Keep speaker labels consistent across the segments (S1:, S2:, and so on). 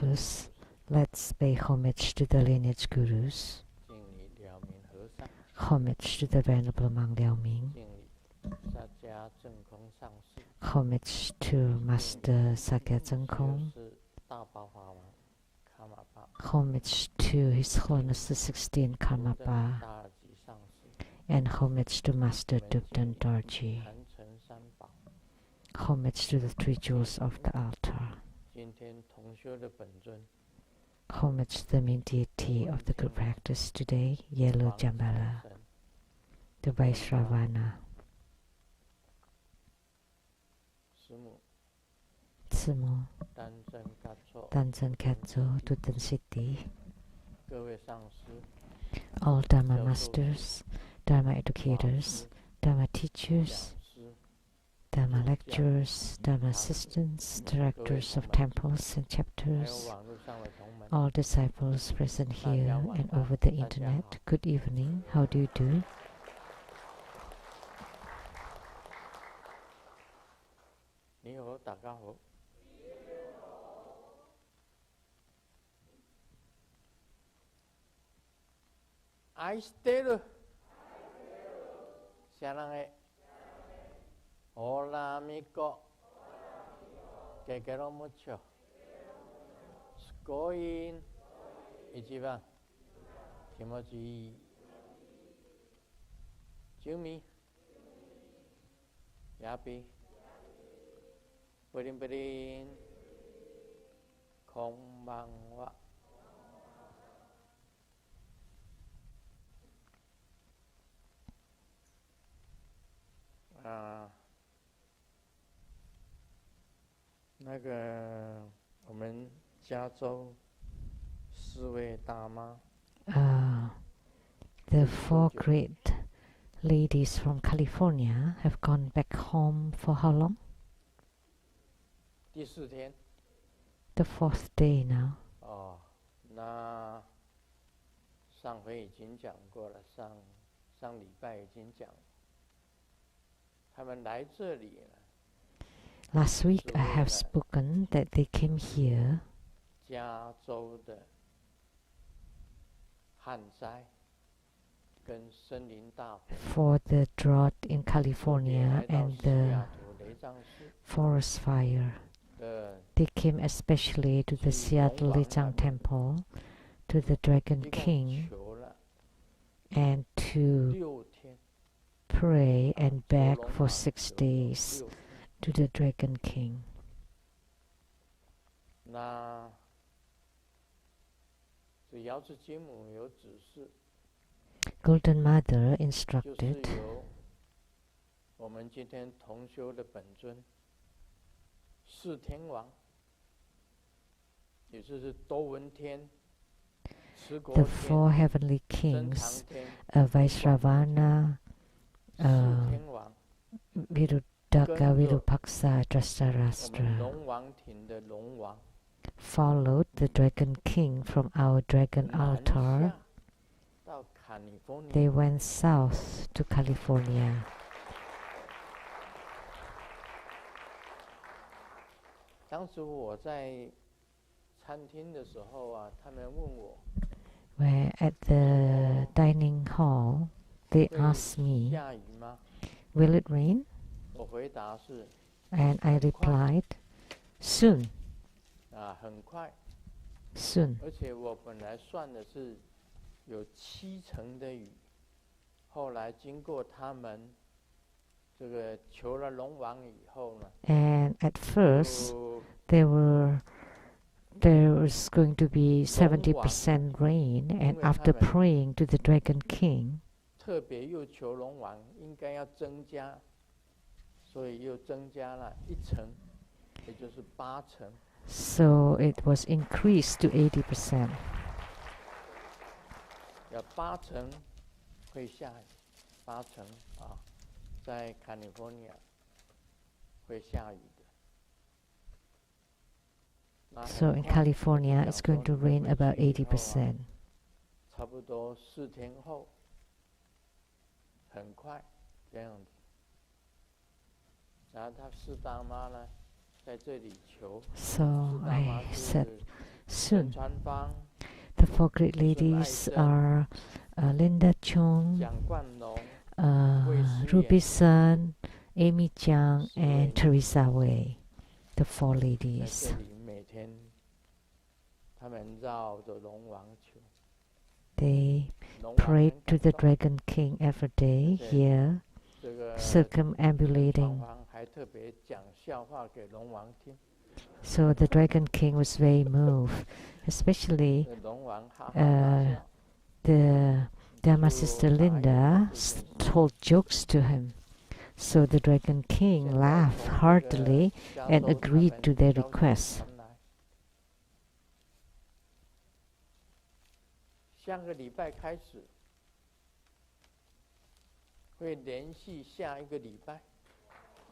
S1: First, let's pay homage to the lineage gurus, homage to the Venerable Monk Liao Ming, homage to Master Sakya Zhengkong, homage to His Holiness the 16th Karmapa, and homage to Master Dubdan Dorji. Homage to the three jewels of the altar. Homage to the main deity of the group practice today, Yellow Jambala, the Vaishravana, Tsumu, Danzan Katso, Tutan City, all Dharma masters, Dharma educators, Dharma teachers, Dharma lecturers, Dharma assistants, directors of temples and chapters, all disciples present here and over the internet. Good evening. How do you do?
S2: I still 사랑해 Hola amigo Que quiero mucho Skoin 이지방 김어지 Jumi Yapi Purin Konbanwa我们加州4位大妈
S1: The 4 great ladies from California have gone back home for how long?
S2: 第4天
S1: The 4th day now.
S2: 那上回已经讲过了，上礼拜已经讲了，他们来这里了。
S1: Last week I have spoken that they came here
S2: 加州的旱灾跟森林大火
S1: for the drought in California and the forest fire. They came especially to the Seattle Lichang Temple, to the Dragon King, and to pray and beg for 6 days to the Dragon King. Golden Mother instructed the 4 heavenly kings, Vaishravana, Viruddhaka, Virupaksa, Drashtarashtra, followed the Dragon King from our dragon altar. They went south to California. Where at the dining hall, they asked me, will it rain? And I replied, soon. Soon.
S2: 而且我本来算的是有70%的雨，后来经过他们这个求了龙王以后呢
S1: And at first, there was going to be 70% rain, and after praying to the Dragon King,
S2: 特别又求龙王应该要增加，所以又增加了1%，也就是8%。
S1: So it was increased to 80%.
S2: 有8%会下雨，8%在 California 会下雨的。
S1: So in California, it's going to rain about 80%.
S2: 差不多4天后，很快这样子。然后他4大妈呢，在这里求。
S1: So I said soon. The four great ladies are Linda Chung, Ruby Sun, Amy Jiang, and Teresa Wei. The four ladies. They prayed to the Dragon King every day here, circumambulating. So the Dragon King was very moved, especially the Dharma Sister Linda told jokes to him. So the Dragon King laughed heartily and agreed to their request.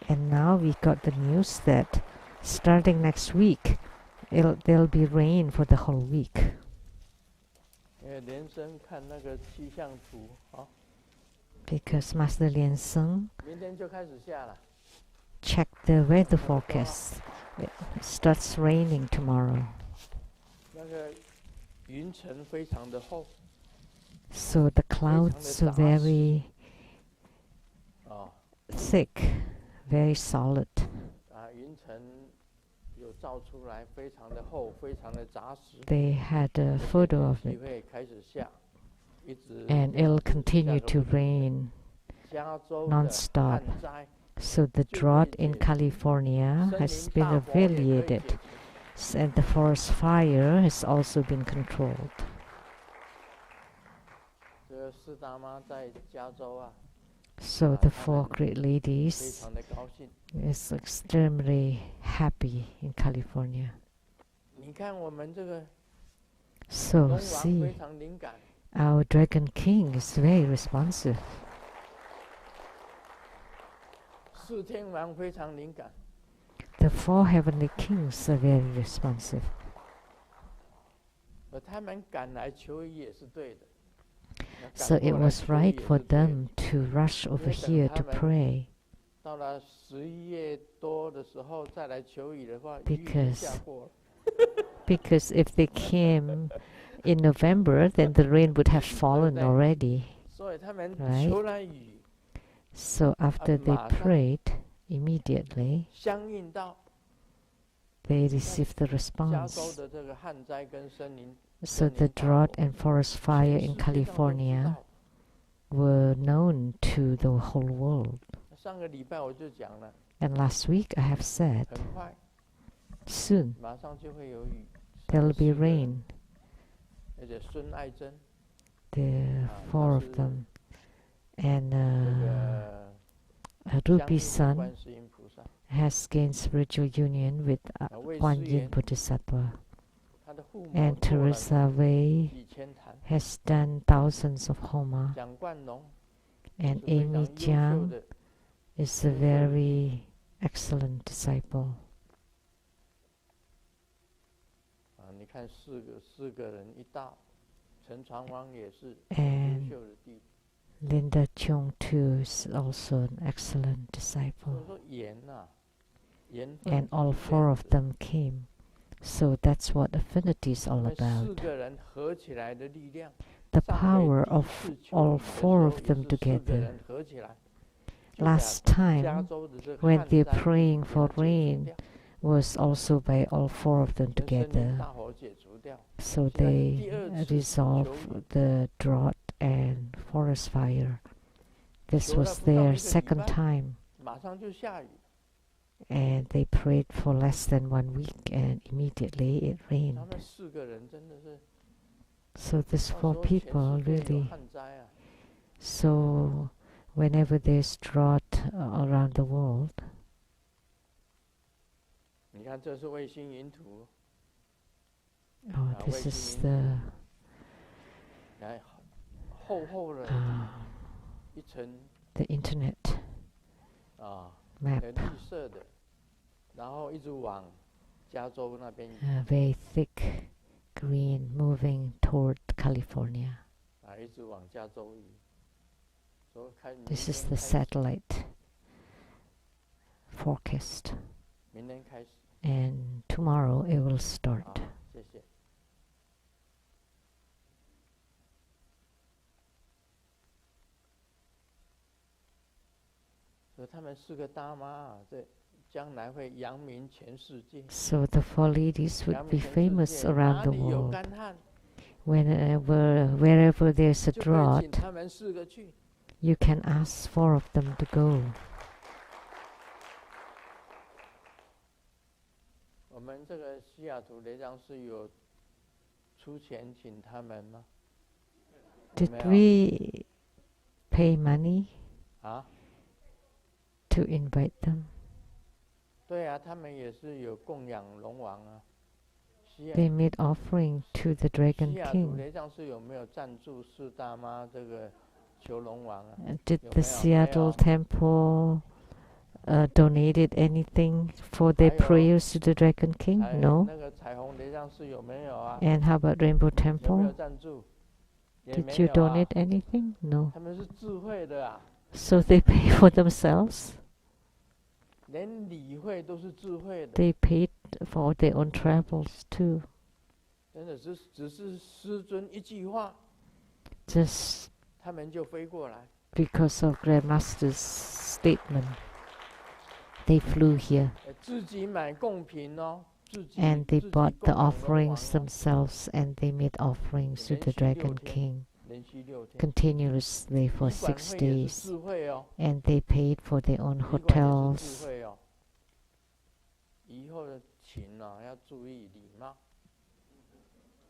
S1: And now we got the news that starting next week, there'll be rain for the whole week. Because Master Lian Seng checked the weather forecast. It starts raining tomorrow. So the clouds are very thick, very solid. They had a photo of it. And it'll continue to rain non-stop. So the drought in California has been alleviated, and the forest fire has also been controlled. So the four great ladies is extremely happy in California. So see, our Dragon King is very responsive. The four heavenly kings are very responsive. So it was right for them to rush over here to pray. Because if they came in November, then the rain would have fallen already, right? So after they prayed, immediately they received the response. So the drought and forest fire in California were known to the whole world. And last week I have said, soon there will be rain. The four of them. And Ruby's son has gained spiritual union with Kuan Yin Bodhisattva. And Teresa Wei has done thousands of Homa. And Amy Jiang is a very excellent disciple. And Linda Chung too is also an excellent disciple. And all four of them came. So that's what affinity is all about. The power of all four of them together. Last time, when they're praying for rain, was also by all four of them together. So they resolved the drought and forest fire. This was their second time. And they prayed for less than 1 week, and immediately it rained. So these four people really. So whenever there's drought around the world, this is the internet map. Very thick green moving toward California. This is the satellite forecast. And tomorrow it will start. So the four ladies would be famous around the world. Wherever there's a drought, you can ask four of them to go. Did we pay money to invite them? They made offering to the Dragon King. Did the Seattle Temple donated anything for their prayers to the Dragon King? No. And how about Rainbow Temple? Did you donate anything? No. So they pay for themselves? They paid for their own travels too. Just because of Grandmaster's statement, they flew here. And they bought the offerings themselves, and they made offerings to the Dragon King continuously for 6 days. And they paid for their own hotels.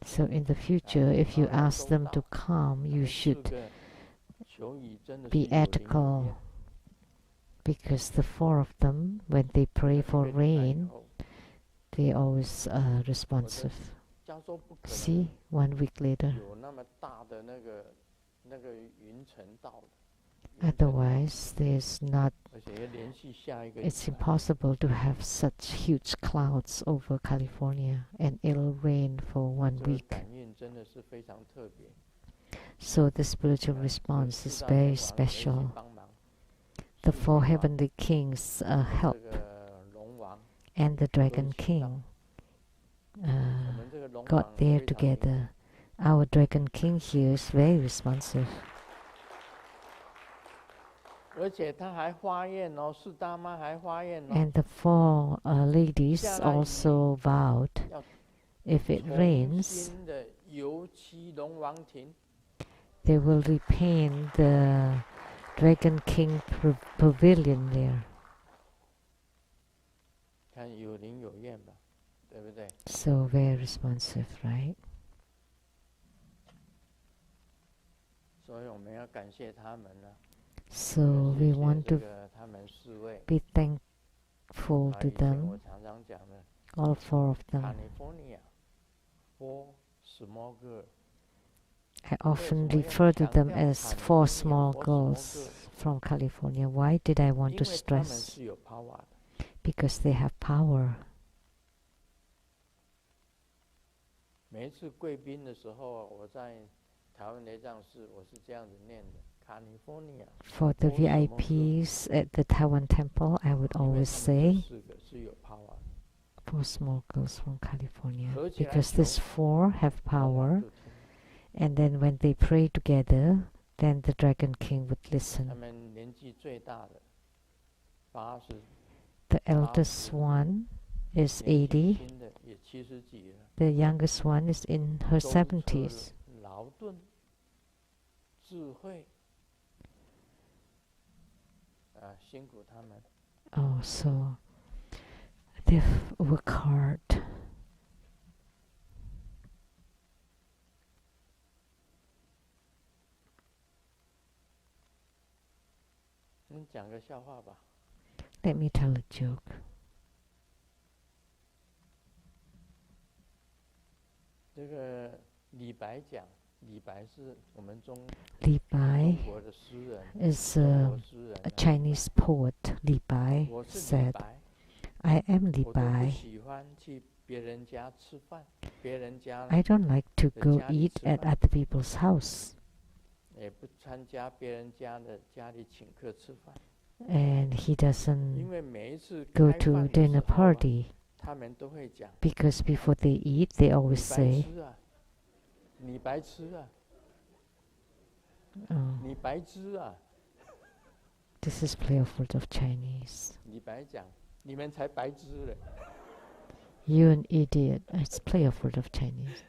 S1: So in the future, if you ask them to come, you should be ethical. Because the four of them, when they pray for rain, they always responsive. See, 1 week later. Otherwise, it's impossible to have such huge clouds over California, and it'll rain for 1 week. So the spiritual response is very special. The four heavenly kings help, and the Dragon King got there together. Our Dragon King here is very responsive. And the four ladies also vowed, if it rains, they will repaint the Dragon King pavilion there. So very responsive, right? So we want to be thankful to them, all four of them. I often refer to them as 4 small girls from California. Why did I want to stress? Because they have power. For the VIPs at the Taiwan Temple, I would always say 4 small girls from California, because these 4 have power, and then when they pray together, then the Dragon King would listen. The eldest one is 80. The youngest one is in her 70s. Oh, so they work hard. Let me tell a joke. Li Bai is a Chinese poet. Li Bai said, I am Li Bai. I don't like to go eat at other people's house. And he doesn't go to dinner party, because before they eat, they always say, This is playful of Chinese.
S2: 李白讲，你们才白痴嘞。
S1: You an idiot. It's playful of Chinese.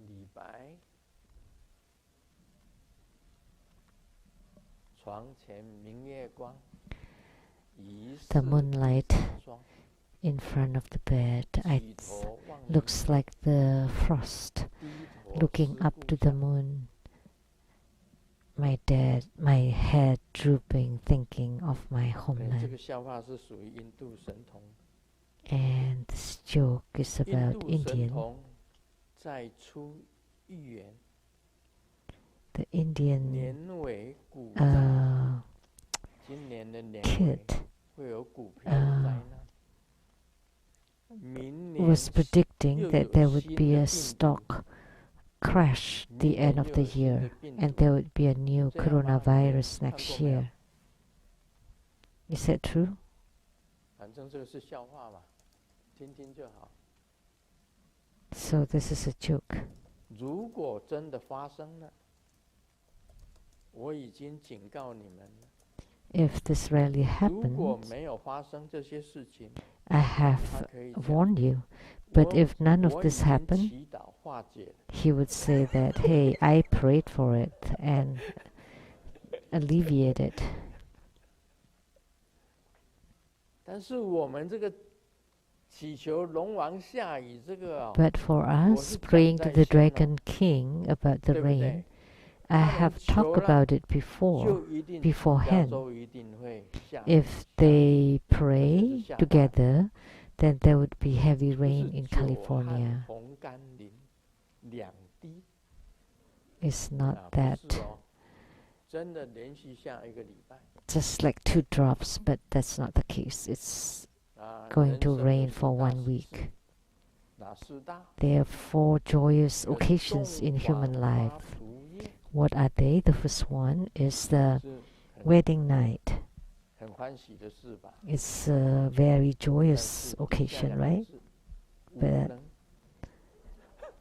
S2: 李白床前明月光，疑是
S1: The moonlight
S2: 长霜。
S1: in front of the bed,
S2: 举头望明
S1: looks like the frost
S2: 低头
S1: looking
S2: 思
S1: up
S2: 故
S1: to the
S2: 乡。
S1: moon. My head drooping, thinking of my
S2: 这
S1: homeland.
S2: 个笑话是属于印度神童。
S1: And this joke is
S2: 印
S1: about
S2: 度神
S1: Indian.
S2: 童在出预言，
S1: The Indian
S2: 年尾股灾，今年的年尾
S1: kid
S2: 会有股票的灾难。明年
S1: was predicting
S2: 又
S1: that
S2: 有
S1: there would
S2: 新
S1: be
S2: 的
S1: a
S2: 病毒，
S1: stock crash
S2: 明
S1: the
S2: 年
S1: end of
S2: 又
S1: the
S2: 有新的
S1: year,
S2: 病
S1: and
S2: 毒。
S1: there would be a new
S2: 这样吗？
S1: coronavirus
S2: 看
S1: next
S2: 过没有？
S1: year. Is that true?
S2: 反正这个是笑话嘛，听听就好。
S1: So this is a joke.
S2: 如果真的发生了，我已经警告你们了。
S1: If this really
S2: 如果
S1: happens,
S2: 没有发生这些事情，
S1: I
S2: 他
S1: have
S2: 可以讲
S1: warned you. But if none of
S2: 我已
S1: this
S2: 经
S1: happened,
S2: 祈祷化解了。
S1: he would say that, hey, I prayed for it and alleviated.
S2: 但是我们这个祈求龙王下雨，这个
S1: But for us,
S2: 我是讲
S1: praying to
S2: 在
S1: the
S2: 先哦，
S1: Dragon King about the
S2: 对不
S1: rain,
S2: 对？
S1: I
S2: 他们
S1: have
S2: 求
S1: talked
S2: 了，
S1: about it before.
S2: 就一定
S1: beforehand.
S2: 加州一定会下
S1: If
S2: 下
S1: they
S2: 这就是
S1: pray
S2: 下大雨，
S1: together, then there would be heavy
S2: 不
S1: rain
S2: 是
S1: in
S2: 久旱
S1: California.
S2: 红甘霖两滴
S1: It's not
S2: 啊，不
S1: that
S2: 是哦，真的连续下一个礼拜
S1: just like 2 drops, but that's not the case. It's
S2: 啊，
S1: going
S2: 人
S1: to
S2: 生有
S1: rain
S2: 四
S1: for
S2: 大
S1: 1
S2: 喜事，
S1: week.
S2: 哪四大？
S1: There are 4 joyous
S2: 有
S1: occasions
S2: 洞
S1: in
S2: 房
S1: human
S2: 花
S1: life.
S2: 烛夜，
S1: What are they? The first one is the
S2: 是很
S1: wedding night.
S2: 很欢喜的事吧？
S1: It's a very
S2: 但
S1: joyous
S2: 是下
S1: occasion,
S2: 两个
S1: right?
S2: 是无
S1: But
S2: 能。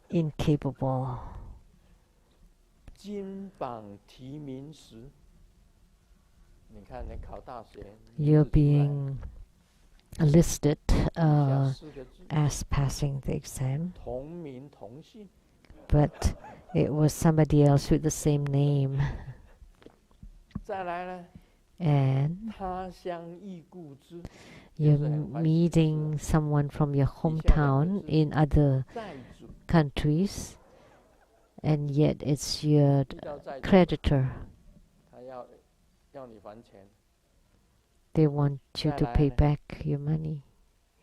S1: Incapable.
S2: 金榜题名时，你看你考大学，
S1: You're
S2: 名字出来
S1: being listed
S2: 底下 4个字，
S1: as passing the exam,
S2: 同名同姓。
S1: but it was somebody else with the same name.
S2: 再来呢，
S1: And
S2: 他乡异故知，
S1: you're
S2: 就是很欢喜的事。
S1: meeting someone from your
S2: 底下两个
S1: hometown
S2: 字，
S1: in other
S2: 债主，
S1: countries, and yet it's your
S2: 遇到债主，
S1: creditor.
S2: 他要你还钱。
S1: They want you to
S2: 再来
S1: pay
S2: 呢，
S1: back your money,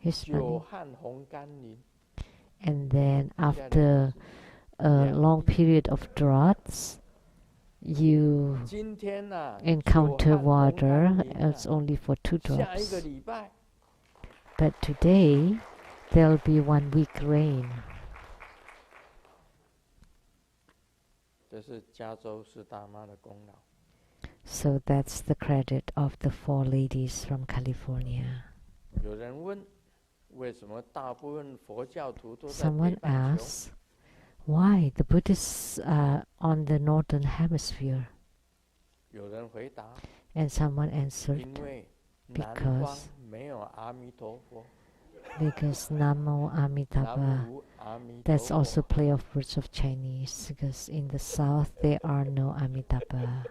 S1: his
S2: 久
S1: money.
S2: 旱红甘霖，
S1: And then
S2: 底下两个
S1: after
S2: 字，
S1: a
S2: 两
S1: long
S2: 滴。
S1: period of droughts, you
S2: 今天呐，久
S1: encounter
S2: 旱红
S1: water.
S2: 甘霖啊，
S1: It's only for 2
S2: 下一个
S1: drops.
S2: 礼拜
S1: But today, there'll be 1 week rain.
S2: 这是加州四大妈的功劳。
S1: So that's the credit of the 4 ladies from California.
S2: 有人问，为什么大部分佛教徒都在北
S1: Someone
S2: 半球？
S1: asks, why the Buddhists are on the northern hemisphere?
S2: 有人回答，
S1: And someone answered,
S2: 因为南方
S1: because
S2: 没有阿弥陀佛，
S1: because Namo
S2: 南
S1: Amitabha.
S2: 无阿弥陀
S1: That's
S2: 佛。
S1: also play of words of Chinese, because in the south there are no Amitabha.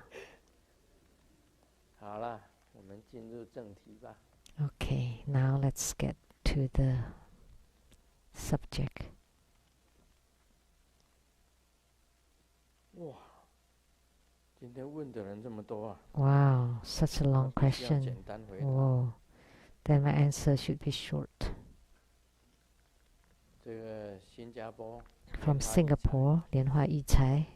S2: 好了，我们进入正题吧。
S1: Okay, now let's get to the subject.
S2: 哇，今天问的人这么多啊！
S1: Wow, such a
S2: 我
S1: long
S2: 必须要
S1: question.
S2: 简单回答。
S1: Whoa, then my answer should be short.
S2: 这个新加坡
S1: From
S2: 莲花一财
S1: Singapore, 莲花一财,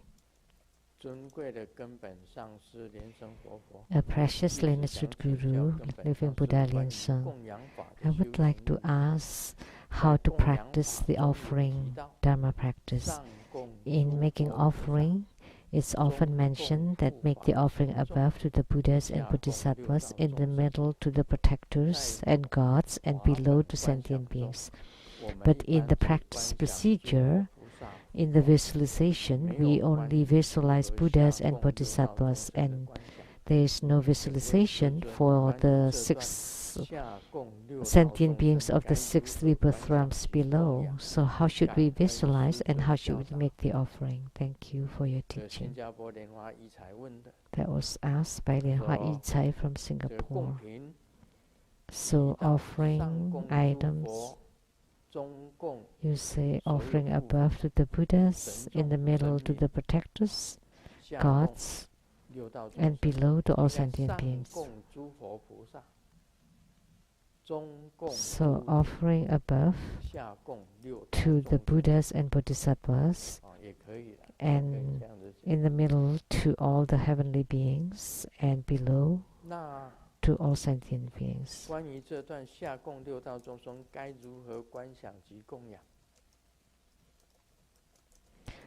S2: 尊贵的根本上师莲生活佛，
S1: a precious
S2: 历
S1: lineage
S2: 史
S1: Guru,
S2: 上至孝根本
S1: living
S2: 上师
S1: Buddha
S2: 关于
S1: Lien Seng.
S2: 供养法
S1: I
S2: 的修
S1: would like
S2: 行
S1: to
S2: 义，
S1: ask how to
S2: 供养
S1: practice
S2: 法
S1: the
S2: 中有
S1: offering
S2: 提到，
S1: Dharma practice.
S2: 上供
S1: In
S2: 诸
S1: making
S2: 佛菩萨，
S1: offering, it's
S2: 中
S1: often
S2: 供
S1: mentioned that
S2: 护
S1: make the
S2: 法
S1: offering
S2: 僧众，
S1: above to the Buddhas
S2: 下
S1: and
S2: 供六
S1: Bodhisattvas,
S2: 道
S1: in the
S2: 众生，
S1: middle to the protectors
S2: 在
S1: and gods, and
S2: 华
S1: below
S2: 本
S1: to
S2: 观想
S1: sentient
S2: 中，
S1: beings.
S2: 我们
S1: But
S2: 一
S1: in
S2: 般
S1: the
S2: 只观
S1: practice
S2: 想诸佛
S1: procedure,
S2: 菩萨
S1: In the visualization, we only visualize Buddhas and Bodhisattvas, and there is no visualization for the 6 sentient beings of the 6 rebirth realms below. So how should we visualize and how should we make the offering? Thank you for your teaching. That was asked by Lianhua Yichai from Singapore. So offering items, you say offering above to the Buddhas, in the middle to the protectors, gods, and below to all sentient beings. So offering above to the Buddhas and Bodhisattvas, and in the middle to all the heavenly beings, and below to all sentient beings.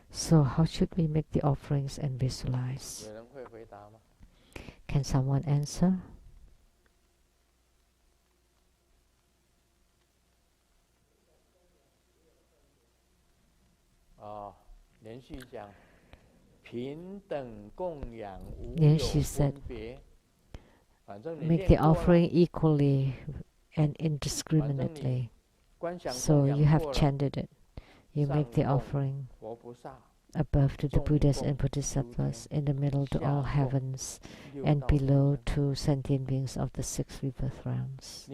S1: So how should we make the offerings and visualize? Can someone answer? She said, make the offering equally and indiscriminately. So you have chanted it. You make the offering above to the Buddhas and Bodhisattvas, in the middle to all heavens, and below to sentient beings of the 6 rebirth realms.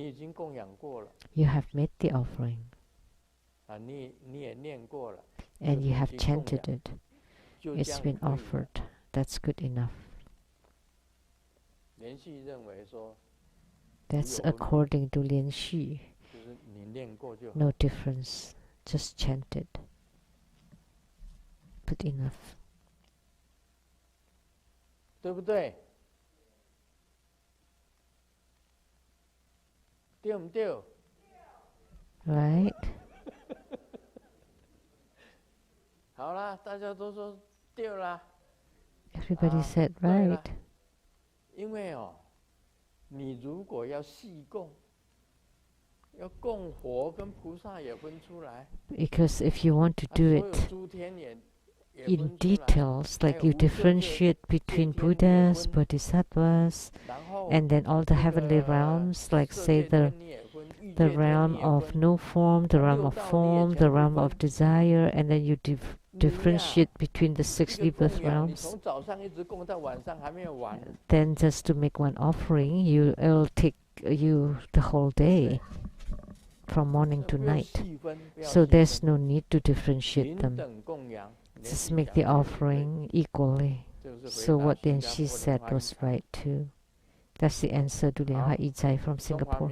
S1: You have made the offering. And you have chanted it. It's been offered. That's good enough. That's according to Lian Xu. No difference. Just chanted. Good enough. Right? Everybody said right. Because if you want to do it in details, like you differentiate between Buddhas, Bodhisattvas, and then all the heavenly realms, like say the realm of no form, the realm of form, the realm of desire, and then you differentiate between the 6 rebirth realms. Then just to make one offering, it'll take you the whole day, from morning to night. So there's no need to differentiate them. Just make the offering equally. So what then she said was right too. That's the answer to Lianhua Yichai from Singapore.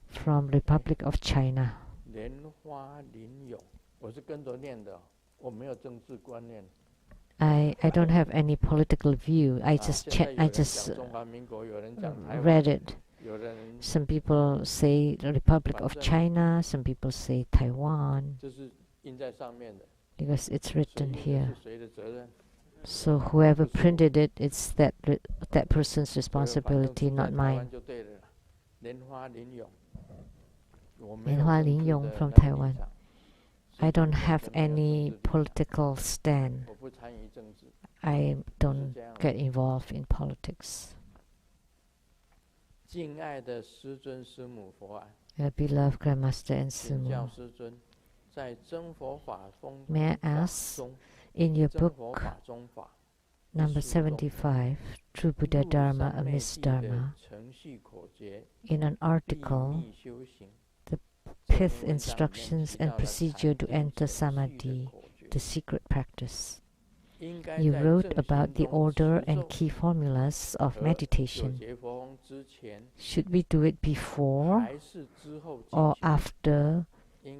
S1: From Republic of China. I don't have any political view. I just read it. Some people say the Republic of China, some people say Taiwan, because it's written here. So whoever printed it, it's that person's responsibility, not mine. Lianhua Lin-Yong from Taiwan. I don't have any political stand. I don't get involved in politics. Beloved Grandmaster and Simu, may I ask, in your book number 75, True Buddha Dharma Amidst Dharma, in an article, the 5th instructions and procedure to enter Samadhi, the secret practice, you wrote about the order and key formulas of meditation. Should we do it before or after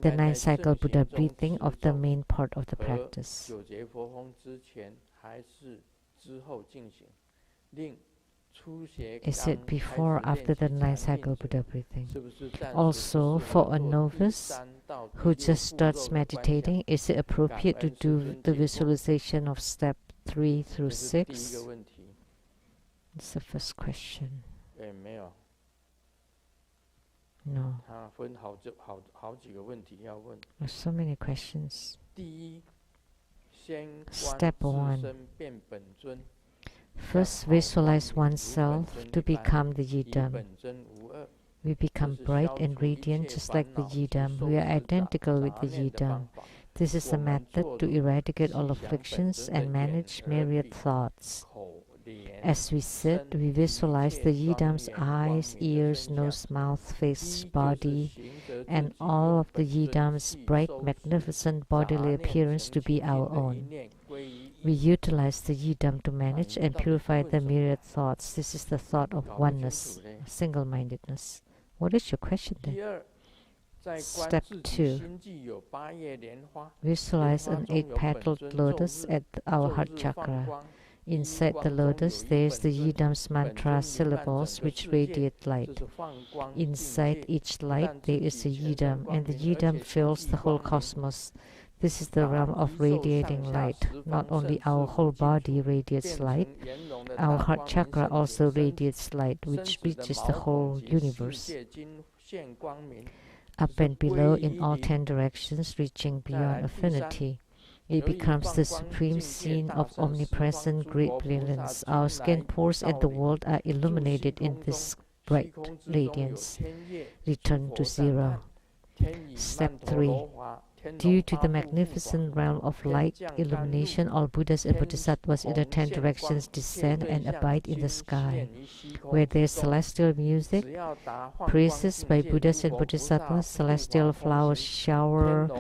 S1: the 9th cycle Buddha breathing of the main part of the practice? Is it before or after the 9th cycle Buddha breathing? Also, for a novice who just starts meditating, is it appropriate to do the visualization of step 3 through 6? That's the first question. No. There's so many questions. Step 1. First, visualize oneself to become the Yidam. We become bright and radiant just like the Yidam. We are identical with the Yidam. This is a method to eradicate all afflictions and manage myriad thoughts. As we sit, we visualize the Yidam's eyes, ears, nose, mouth, face, body, and all of the Yidam's bright, magnificent bodily appearance to be our own. We utilize the Yidam to manage and purify the myriad thoughts. This is the thought of oneness, single-mindedness. What is your question then? Step 2. Visualize an 8-petaled lotus at our heart chakra. Inside the lotus, there is the Yidam's mantra syllables which radiate light. Inside each light, there is a Yidam, and the Yidam fills the whole cosmos. This is the realm of radiating light. Not only our whole body radiates light, our heart chakra also radiates light, which reaches the whole universe. Up and below in all 10 directions, reaching beyond affinity. It becomes the supreme scene of omnipresent great brilliance. Our skin pores and the world are illuminated in this bright radiance. Return to zero. Step 3. Due to the magnificent realm of light illumination, all Buddhas and Bodhisattvas in the 10 directions descend and abide in the sky. Where there is celestial music, praises by Buddhas and Bodhisattvas, celestial flowers shower,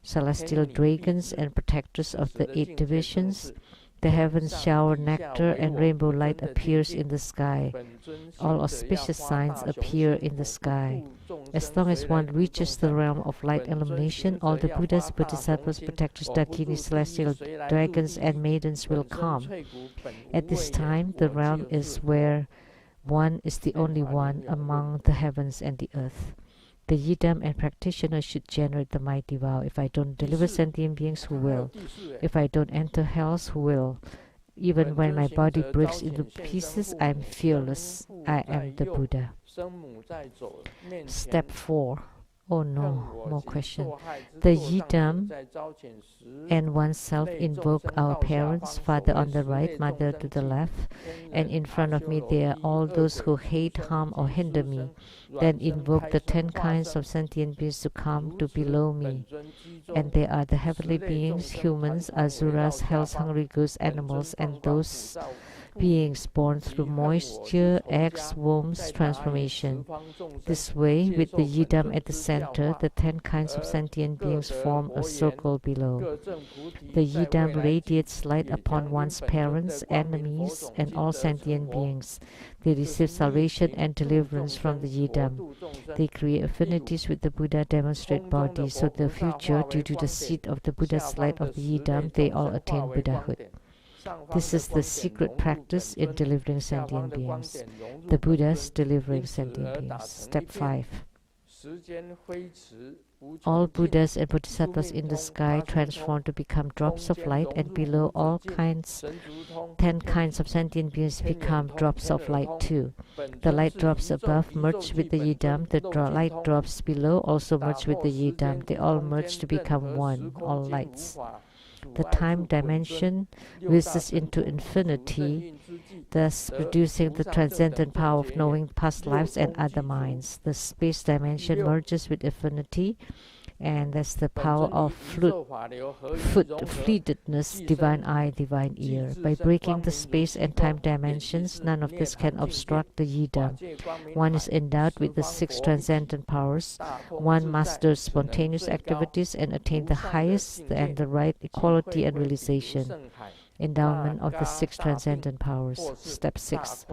S1: celestial dragons and protectors of the 8 divisions, the heavens shower nectar and rainbow light appears in the sky. All auspicious signs appear in the sky. As long as one reaches the realm of light illumination, all the Buddhas, Bodhisattvas, protectors, Dakinis, celestial dragons, and maidens will come. At this time, the realm is where one is the only one among the heavens and the earth. The Yidam and practitioners should generate the mighty vow. If I don't deliver sentient beings, who will? If I don't enter hells, who will? Even when my body breaks into pieces, I am fearless. I am the Buddha. Step 4. Oh no, more question. The Yidam and oneself invoke our parents, father on the right, mother to the left, and in front of me there are all those who hate, harm, or hinder me. Then invoke the 10 kinds of sentient beings to come to below me. And there are the heavenly beings, humans, asuras, hell's hungry ghosts, animals, and those beings born through moisture, eggs, wombs, transformation. This way, with the Yidam at the center, the 10 kinds of sentient beings form a circle below. The Yidam radiates light upon one's parents, enemies, and all sentient beings. They receive salvation and deliverance from the Yidam. They create affinities with the Buddha demonstrate body, so in the future, due to the seed of the Buddha's light of the Yidam, they all attain Buddhahood. This is the secret practice in delivering sentient beings. The Buddhas delivering sentient beings. Step 5. All Buddhas and Bodhisattvas in the sky transform to become drops of light, and below all 10 kinds of sentient beings become drops of light too. The light drops above merge with the Yidam. The light drops below also merge with the Yidam. They all merge to become one, all lights. The time dimension whizzes into infinity, thus producing the transcendent power of knowing past lives and other minds. The space dimension merges with infinity, and that's the power of fleetedness, divine eye, divine ear. By breaking the space and time dimensions, none of this can obstruct the Yidam. One is endowed with the 6 transcendent powers. One masters spontaneous activities and attains the highest and the right equality and realization. Endowment of the 6 transcendent powers. Step 6.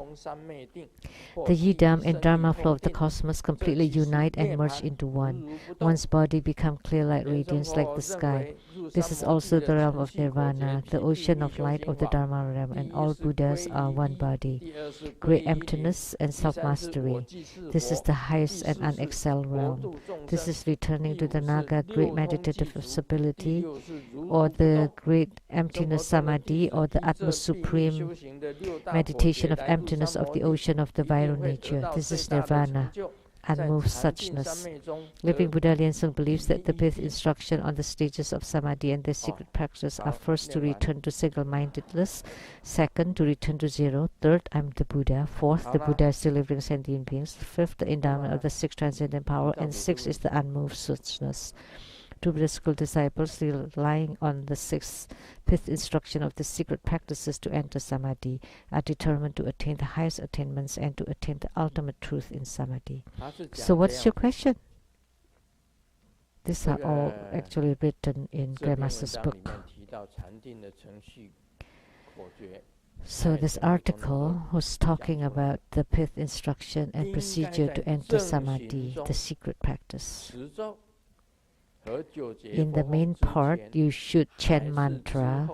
S1: The Yidam and Dharma flow of the cosmos completely unite and merge into one. One's body becomes clear light radiance like the sky. This is also the realm of Nirvana, the ocean of light of the Dharma realm, and all Buddhas are one body. Great emptiness and self-mastery. This is the highest and unexcelled realm. This is returning to the Naga, great meditative stability, or the great emptiness samadhi, or the utmost supreme meditation of emptiness of the ocean of the viral nature. This is Nirvana. unmoved suchness. Living Buddha Lianzong believes that the fifth instruction on the stages of samadhi and their secret practice are: first, to return to single-mindedness; second, to return to zero; third, I'm the Buddha; fourth, the Buddha is delivering sentient beings; fifth, the endowment of the sixth transcendent power; and sixth is the unmoved suchness. Two Buddha school disciples, relying on the fifth instruction of the secret practices to enter samadhi, are determined to attain the highest attainments and to attain the ultimate truth in samadhi. So what's your question? These are all actually written in Grandmaster's book. So this article was talking about the fifth instruction and procedure to enter samadhi, the secret practice. In the main part, you should chant mantra,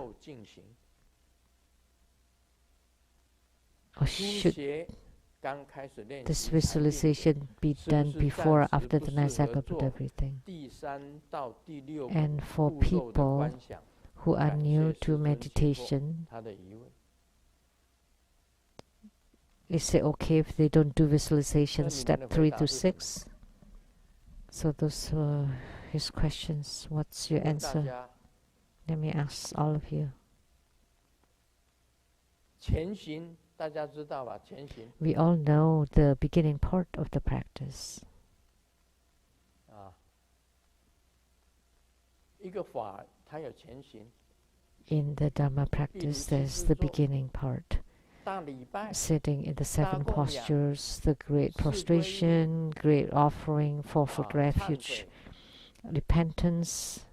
S1: or should this visualization be done before or after the 9 cycle Buddha breathing? And for people who are new to meditation, is it okay if they don't do visualization step 3 to 6? So those were his questions. What's your answer? Let me ask all of you. We all know the beginning part of the practice. In the Dharma practice, there's the beginning part. Sitting in the 7 postures, the great prostration, great offering, fourfold refuge, repentance,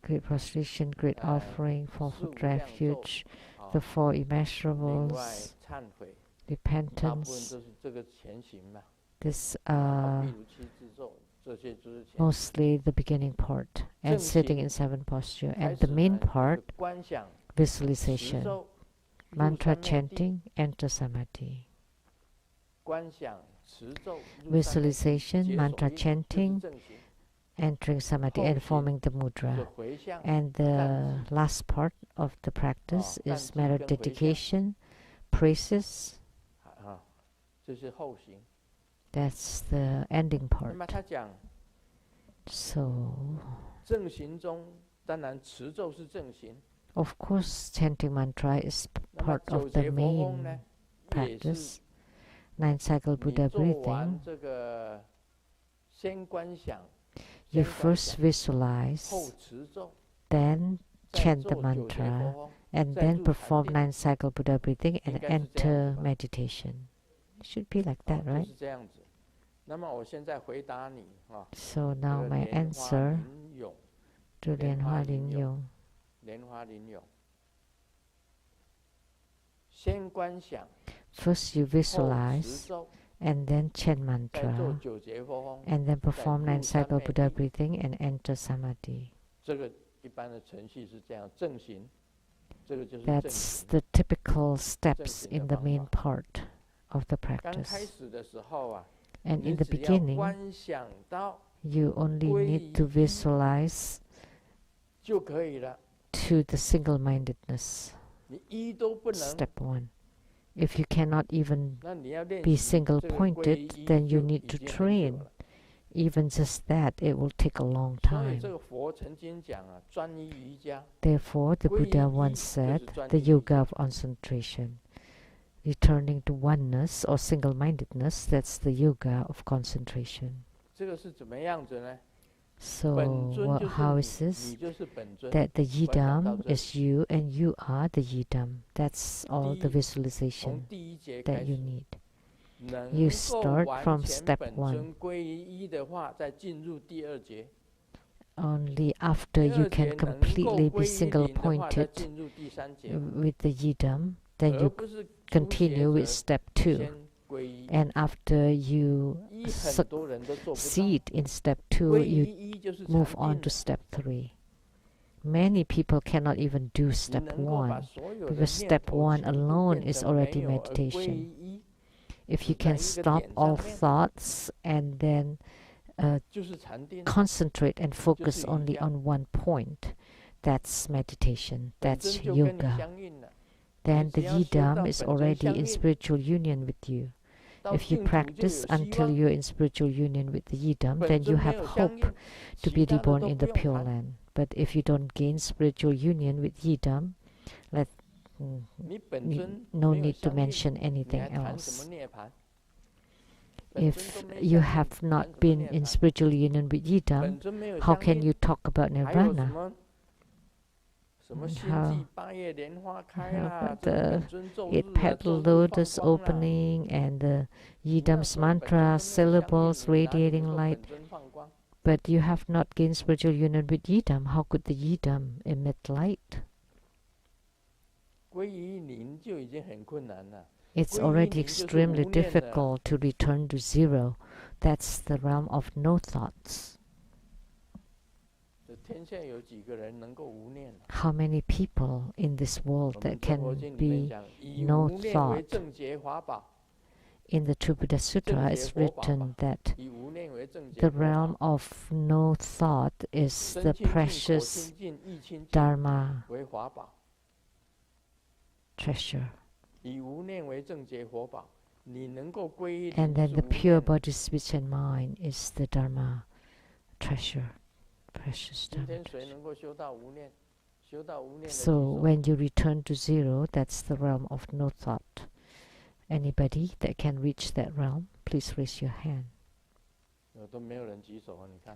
S1: great prostration, great offering, fourfold refuge, the 4 immeasurables, repentance. This mostly the beginning part, and sitting in 7 posture, and the main part, visualization, mantra chanting, enter samadhi. Visualization, mantra chanting, entering samadhi, and forming the mudra. And the last part of the practice is merit dedication, praises. That's the ending part. So, of course, chanting mantra is part of the main practice. 9 cycle Buddha breathing. You first visualize, then chant the mantra, and then perform 9 cycle Buddha breathing and enter meditation. It should be like that, right? So now my answer to Lianhua Lin Yong. First you visualize, and then chant mantra, and then perform 9 cycle Buddha breathing and enter samadhi. That's the typical steps in the main part of the practice. And in the beginning, you only need to visualize to the single-mindedness. Step 1. If you cannot even be single-pointed, then you need to train. Even just that, it will take a long time. Therefore, the Buddha once said, the yoga of concentration. Returning to oneness or single-mindedness, that's the yoga of concentration. So, how is this? That the yidam is you and you are the yidam. That's all the visualization that you need. You start from step 1. Only after you can completely be single-pointed with the yidam, then you continue with step 2. And after you succeed in step 2, you move on to step 3. Many people cannot even do step 1 because step 1 alone is already meditation. If you can stop all thoughts and then concentrate and focus only on one point, that's meditation, that's yoga. then the yidam is already in spiritual union with you. If you practice until you're in spiritual union with the yidam, then you have hope to be reborn in the Pure Land. But if you don't gain spiritual union with yidam, no need to mention anything else. If you have not been in spiritual union with yidam, how can you talk about nirvana? How about the 8-petal lotus opening and the yidam's mantra, syllables, radiating light? But you have not gained spiritual union with yidam. How could the yidam emit light? It's already extremely difficult to return to zero. That's the realm of no thoughts. How many people in this world that can be no thought? In the True Buddha Sutra, it's written that the realm of no thought is the precious Dharma treasure. And then the pure body, speech, and mind is the Dharma treasure. Precious Dharma treasure. So when you return to zero, that's the realm of no thought. Anybody that can reach that realm, please raise your hand.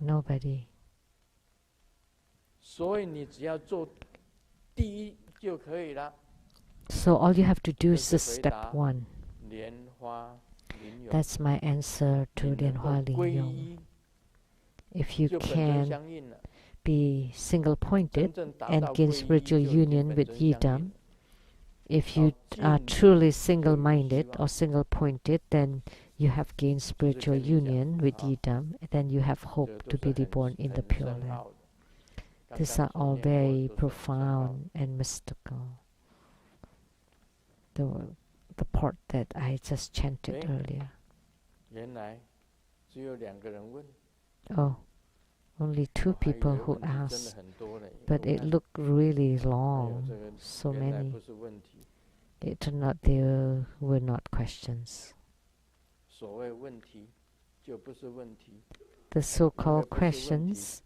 S1: Nobody. So all you have to do is just step 1. That's my answer to Lian Hua Lin Yong. If you can be single-pointed and gain spiritual union with yidam, if you are truly single-minded or single-pointed, then you have gained spiritual union with yidam, then you have hope to be reborn in the Pure Land. These are all very profound and mystical. The part that I just chanted earlier. Oh, only 2 people who asked, but it looked really long, so many. It turned out there were not questions. The so-called questions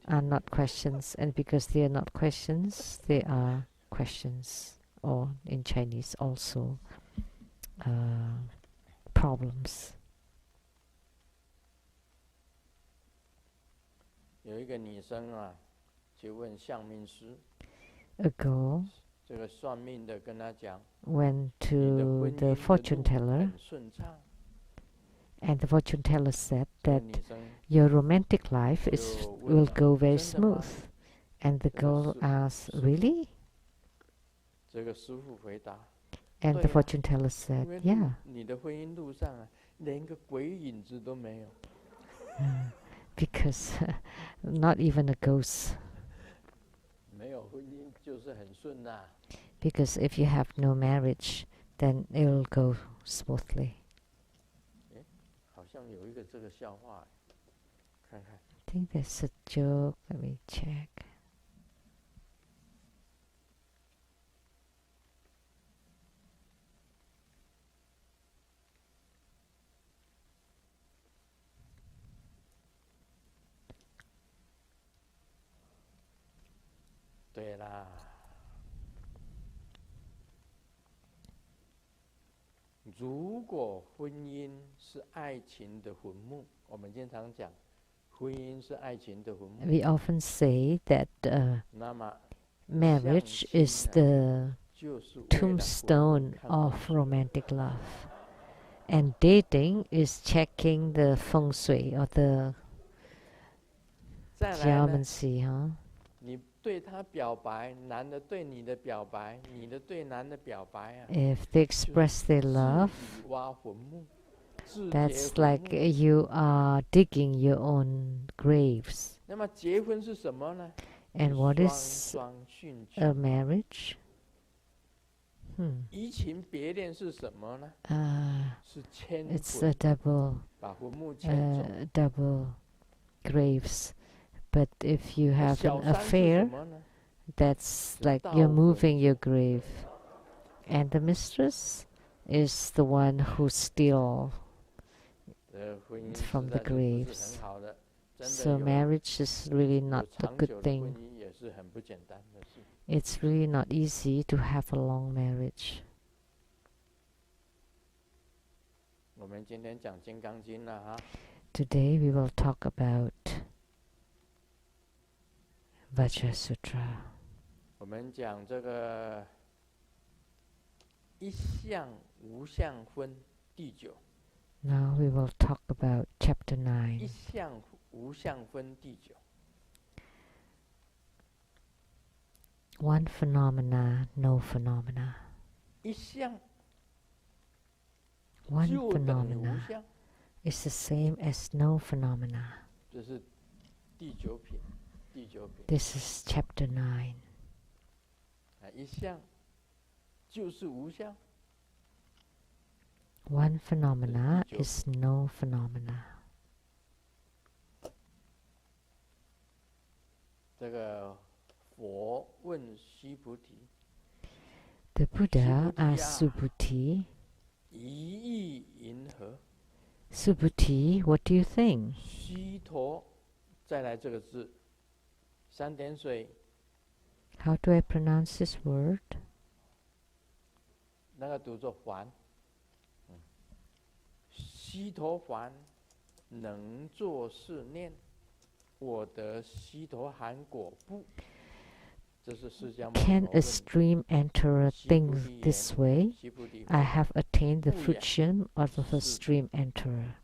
S1: are not questions, and because they are not questions, they are questions. Or in Chinese also, problems. A girl went to the fortune teller, and the fortune teller said that your romantic life will go very smooth. And the girl asked, really? And the fortune teller said, yeah. Because not even a ghost. Because if you have no marriage, then it will go smoothly. I think there's a joke. Let me check. We often say that marriage is the tombstone of romantic love, and dating is checking the feng shui or the geomancy, huh? If they express their love, that's like you are digging your own graves. And what is a marriage? It's a double graves. But if you have an affair, that's like you're moving your grave. And the mistress is the one who steals from the graves. So marriage is really not a good thing. It's really not easy to have a long marriage. Today we will talk about Vajra Sutra. Now we will talk about chapter 9. One phenomena, no phenomena. One phenomena is the same as no phenomena. This is chapter 9. One phenomena is no phenomena. The Buddha asked Subhuti, Subhuti, what do you think? How do I pronounce this word? Can a stream enterer think this way? I have attained the fruition of a stream enterer.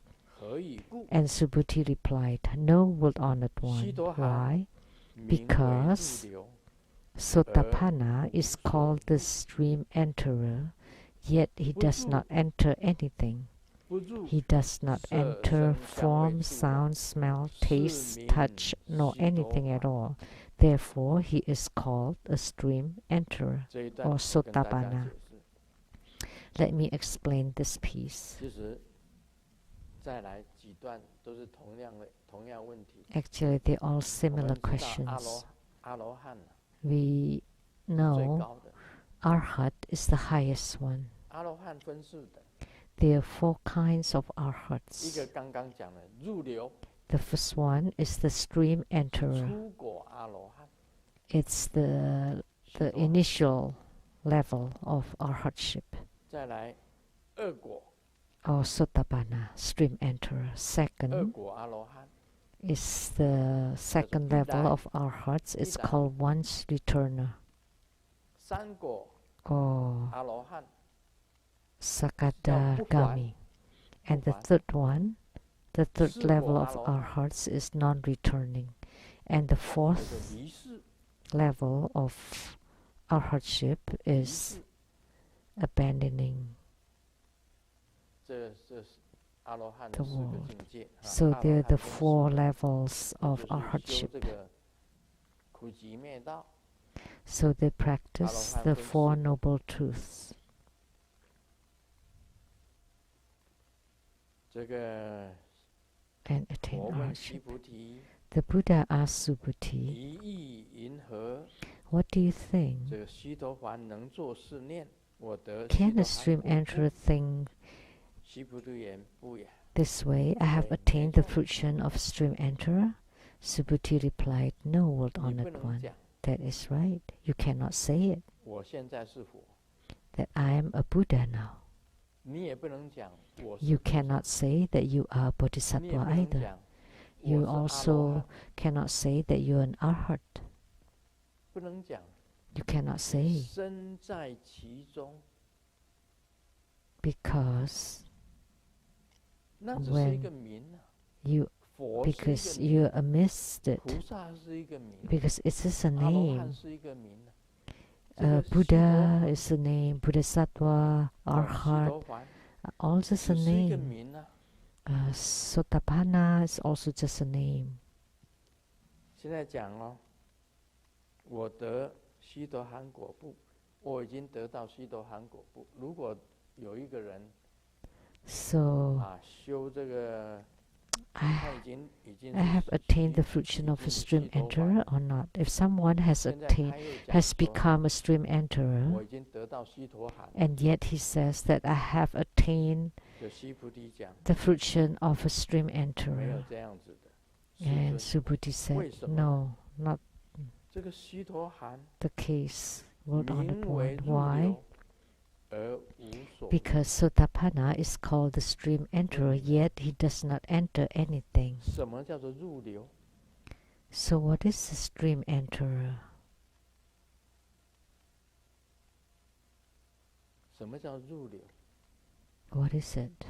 S1: And Subhuti replied, Noble honored one. Why? Because Sotapanna is called the stream enterer, yet he does not enter anything. He does not enter form, sound, smell, taste, touch, nor anything at all. Therefore, he is called a stream enterer, or Sotapanna. Let me explain this piece. Actually, they're all similar questions. We know Arhat is the highest one. There are 4 kinds of Arhats. The first one is the stream enterer. It's the initial level of Arhatship. Or Sotapanna, stream enterer. Second is the second level of Arhats. It's called once returner. Or Sakadagami. And the third one, the third level of Arhats is non-returning. And the fourth level of Arhatship is abandoning the world. So there are the 4 levels of Arhatship. So they practice the 4 noble truths. And attain Arhatship. The Buddha asked Subhuti, what do you think? Can a stream enterer think this way? I have attained the fruition of stream enterer. Subhuti replied, No, world honored one. That is right. You cannot say it. That I am a Buddha now. You cannot say that you are Bodhisattva either. You also cannot say that you are an Arhat. You cannot say. Because because you are amidst it. Because it is a name. Buddha is a name. Bodhisattva, Arhat, all just a name. Sotapanna is also just a name. So I have attained the fruition of a stream enterer or not. If someone has become a stream enterer, and yet he says that I have attained the fruition of a stream enterer, and Subhuti said, no, not the case. Wrote on the point. Why? Because Sotapanna is called the stream enterer, yet he does not enter anything. So what is the stream enterer? What is it?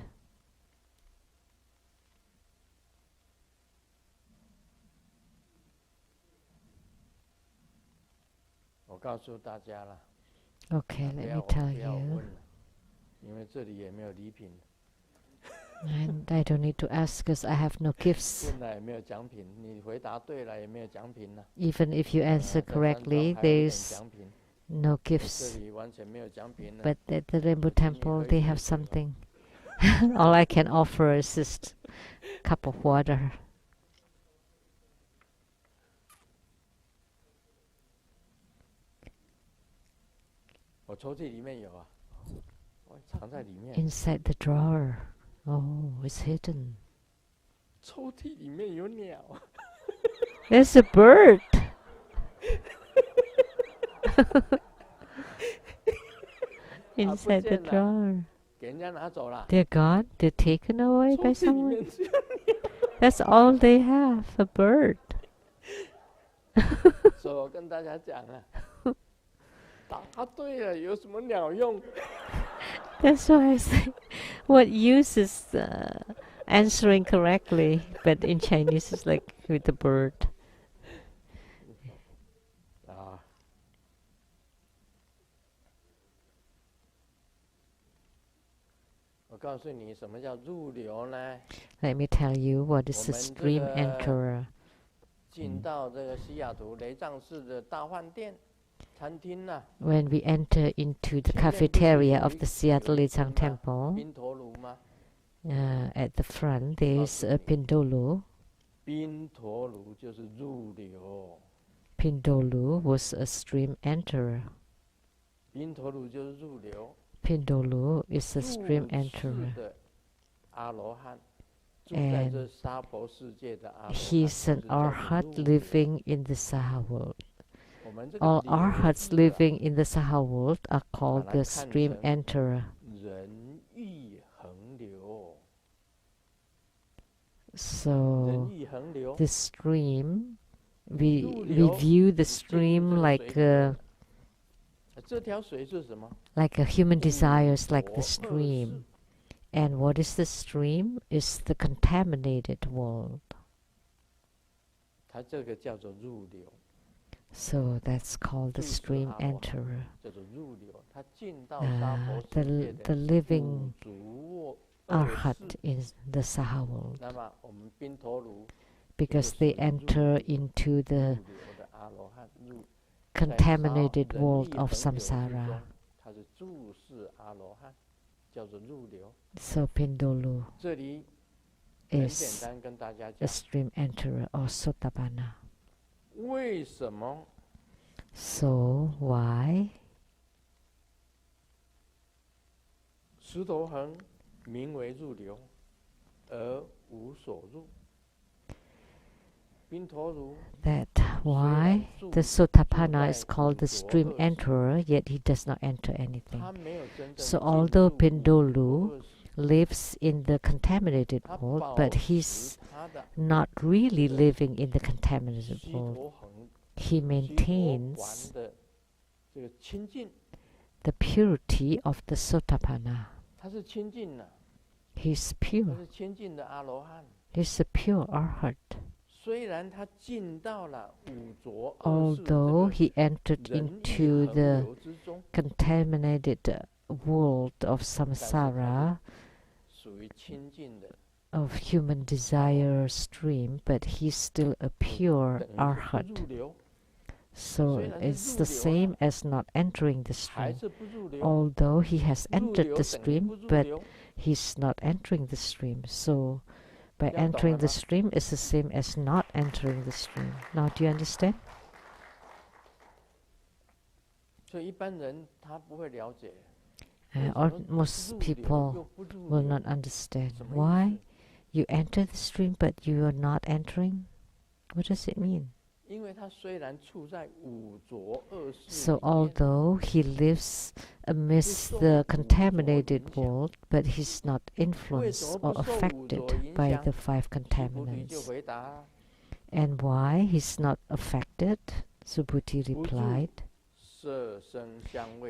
S1: Okay, let me tell you. And I don't need to ask because I have no gifts. Even if you answer correctly, there is no gifts. But at the Rainbow Temple, they have something. All I can offer is just a cup of water. Inside the drawer. Oh, it's hidden. There's a bird. Inside the drawer. They're gone? They're taken away by someone? That's all they have, a bird. That's why I say, what use is answering correctly, but in Chinese it's like with the bird. Let me tell you what is a stream enterer. When we enter into the cafeteria of the Seattle Lichang Temple, at the front there is a Pindolu. Pindolu was a stream enterer. Pindolu is a stream enterer. And he's an arhat living in the Saha world. All arhats living in the Saha world are called the stream enterer. So the stream, we view the stream like a human desires, like the stream. And what is the stream? Is the contaminated world. So that's called the stream enterer. The living arhat in the Saha world, because they enter into the contaminated world of samsara. So Pindolu is a stream enterer or Sotapanna. So why? That why the Sotapanna is called the stream enterer, yet he does not enter anything. So although Pindolu lives in the contaminated world, but he's not really living in the contaminated world. He maintains the purity of the Sotapanna. He's pure. He's a pure arhat. Although he entered into the contaminated world of samsara, of human desire stream, but he's still a pure arhat. So it's the same as not entering the stream. Although he has entered the stream, but he's not entering the stream. So, by entering the stream is the same as not entering the stream. Now, do you understand? Or most people will not understand. Why? You enter the stream, but you are not entering? What does it mean? So although he lives amidst the contaminated world, but he's not influenced or affected by the 5 contaminants. And why he's not affected? Subhuti replied,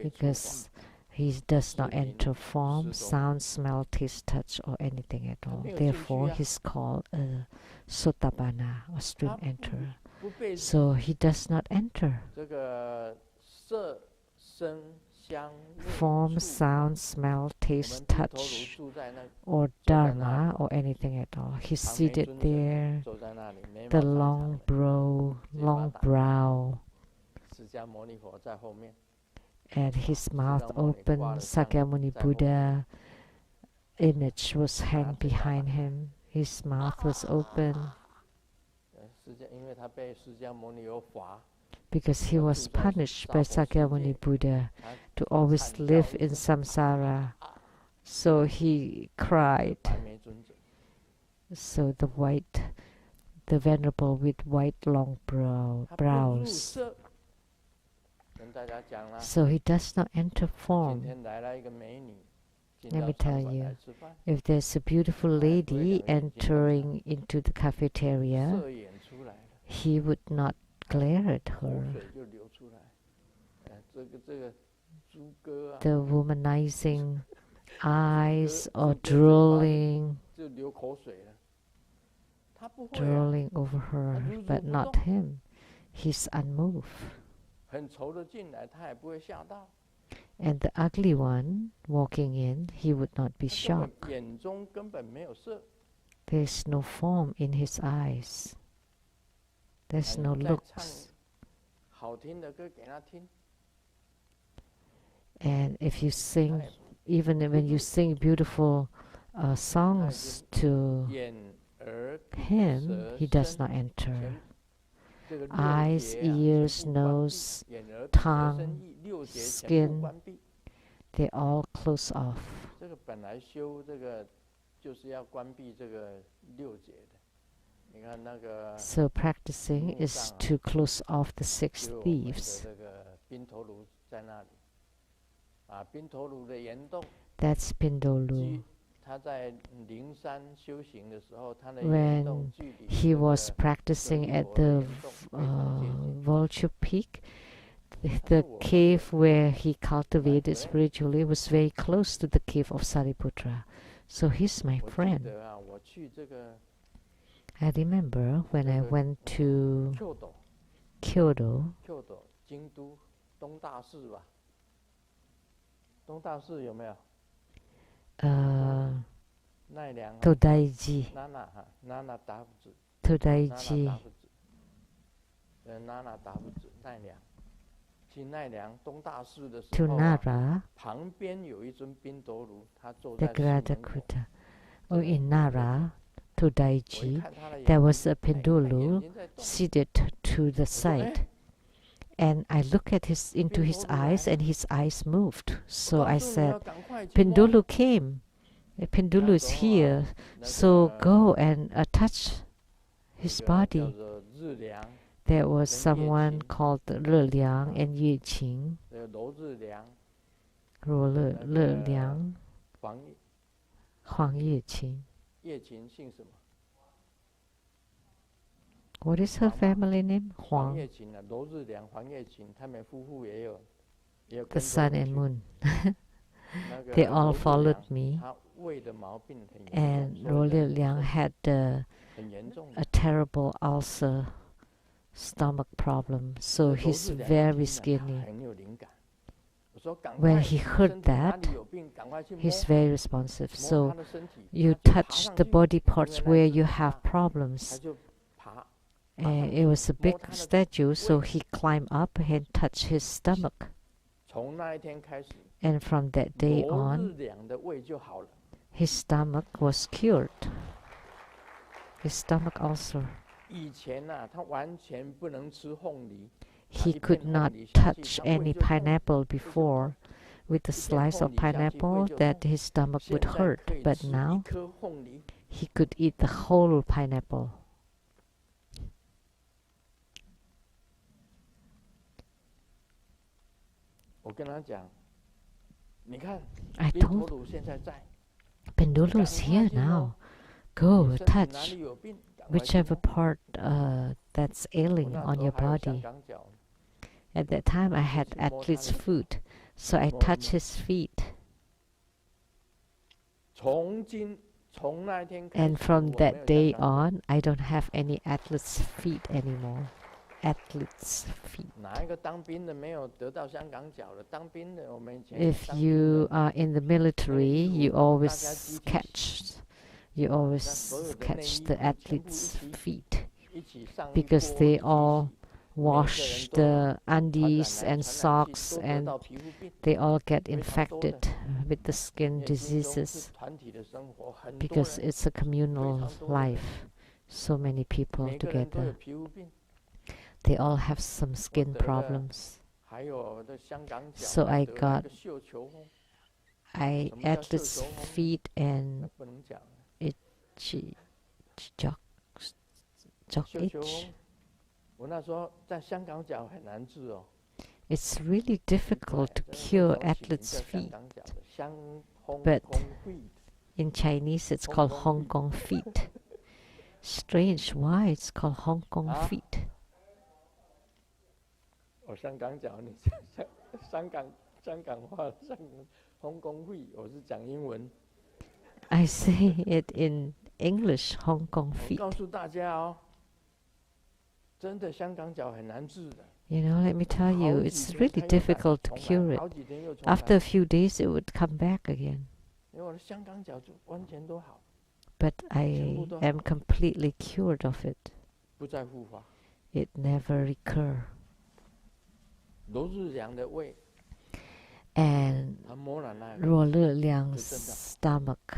S1: because he does not enter form, sound, smell, taste, touch, or anything at all. Therefore, he's called a Sotabana, or stream enterer. So he does not enter form, sound, smell, taste, touch, or dharma, or anything at all. He's seated there, the long brow, and his mouth open. Sakyamuni Buddha image was hanged behind him. His mouth was open because he was punished by Sakyamuni Buddha to always live in samsara. So he cried. So the venerable with white long brows. So he does not enter form. Let me tell you, if there's a beautiful lady entering into the cafeteria, he would not glare at her. The womanizing eyes or drooling over her, but not him. He's unmoved. And the ugly one walking in, he would not be shocked. There's no form in his eyes. There's no looks. And if you sing, even when you sing beautiful songs to him, he does not enter. Eyes, ears, nose, tongue, skin, they all close off. So practicing is to close off the 6 thieves. That's Pindolu. When he was practicing at the Vulture Peak, the cave where he cultivated spiritually was very close to the cave of Sariputra. So he's my friend. I remember when I went to Kyoto, Todaiji, to Nara, the Gradakuta. Oh, in Nara, Todaiji, there was a Pendulu seated to the side. And I looked at into his eyes, and his eyes moved. So I said, Pendulu came. Pendulu is here. So go and touch his body. There was someone called Le Liang and Yue Qing. Le Liang, Huang Yue Qing. What is her family name? Huang. The sun and moon. They all followed me. And Ro Liang had a terrible ulcer, stomach problem, so he's very skinny. When he heard that, he's very responsive. So you touch the body parts where you have problems. And it was a big statue, so he climbed up and touched his stomach. And from that day on, his stomach was cured. his stomach ulcer.
S2: 以前啊，他完全不能吃凤梨。
S1: He could not touch any pineapple before. With a slice of pineapple, that his stomach would hurt. But now, he could eat the whole pineapple. I told Pendulu's here now. Go touch whichever part that's ailing on your body. At that time, I had athlete's foot, so I touched his feet. And from that day on, I don't have any athlete's feet anymore. Athlete's feet. If you are in the military, you always catch the athlete's feet, because they all wash the undies and socks, and they all get infected with the skin diseases, because it's a communal life. So many people together. They all have some skin problems. So I got athlete's feet and itchy jock itch. It's really difficult to cure athlete's feet, but in Chinese it's called Hong Kong feet. Strange, why it's called Hong Kong feet? I say it in English, Hong Kong feet. You know, let me tell you, it's really difficult to cure it. After a few days, it would come back again. But I am completely cured of it. It never recurs. And Ruo Liang's stomach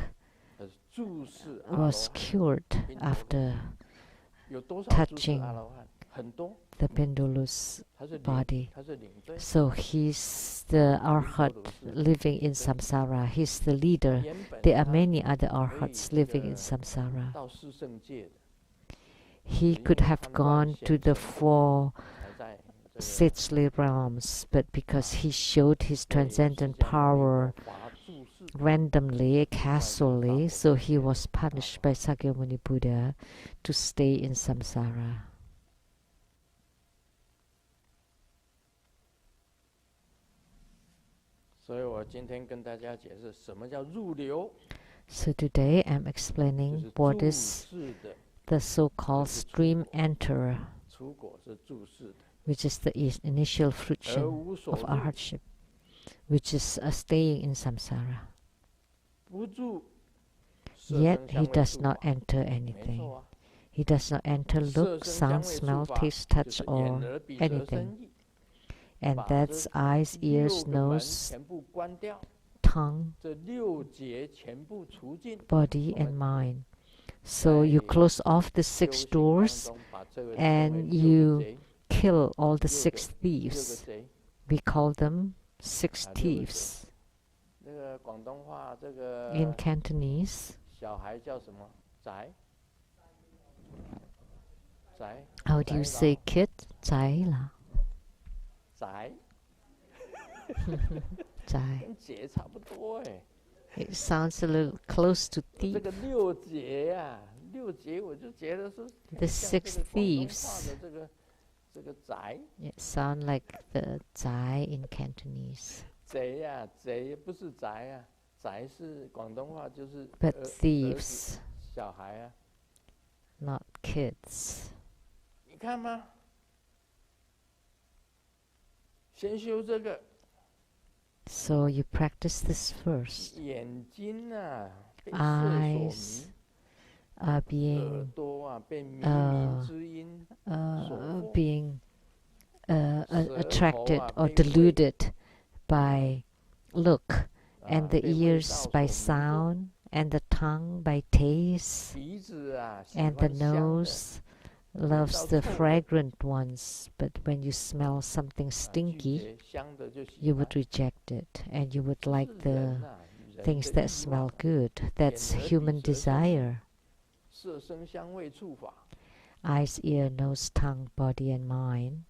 S1: was cured after touching the Pendulu's body. So he's the arhat living in samsara. He's the leader. There are many other arhats living in samsara. He could have gone to the 4 sexual realms, but because he showed his transcendent power randomly, casually, so he was punished by Sakyamuni Buddha to stay in samsara. So today I'm explaining what is the so-called stream enterer, which is the initial fruition of our hardship, which is staying in samsara. Yet he does not enter anything. He does not enter look, sound, smell, taste, touch, or anything. And that's eyes, ears, nose, tongue, body, and mind. So you close off the 6 doors and you kill all the 6 thieves. We call them 6 thieves. In Cantonese, how do you say kid? Zai la. Zai. It sounds a little close to thief. The 6 thieves. It sounds like the zai in Cantonese. But thieves, not kids. So you practice this first. Eyes are being attracted or deluded by look, and the ears by sound, and the tongue by taste, and the nose loves the fragrant ones, but when you smell something stinky, you would reject it, and you would like the things that smell good. That's human desire. Eyes, ear, nose, tongue, body, and mind,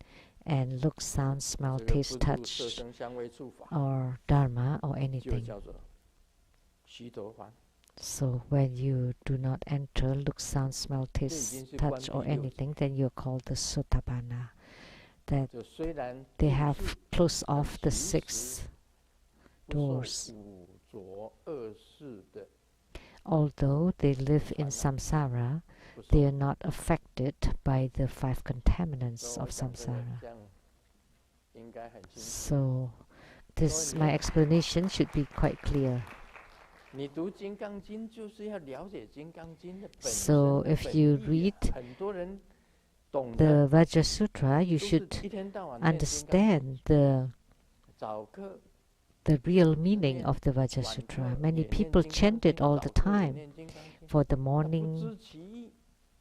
S1: and look, sound, smell, taste, touch, or dharma, or anything. So when you do not enter look, sound, smell, taste, touch, or anything, then you're called the Sotapanna. That they have closed off the 6 doors. Although they live in samsara, they are not affected by the 5 contaminants of samsara. So my explanation should be quite clear. So if you read the Vajra Sutra, you should understand the real meaning of the Vajra Sutra. Many people chant it all the time for the morning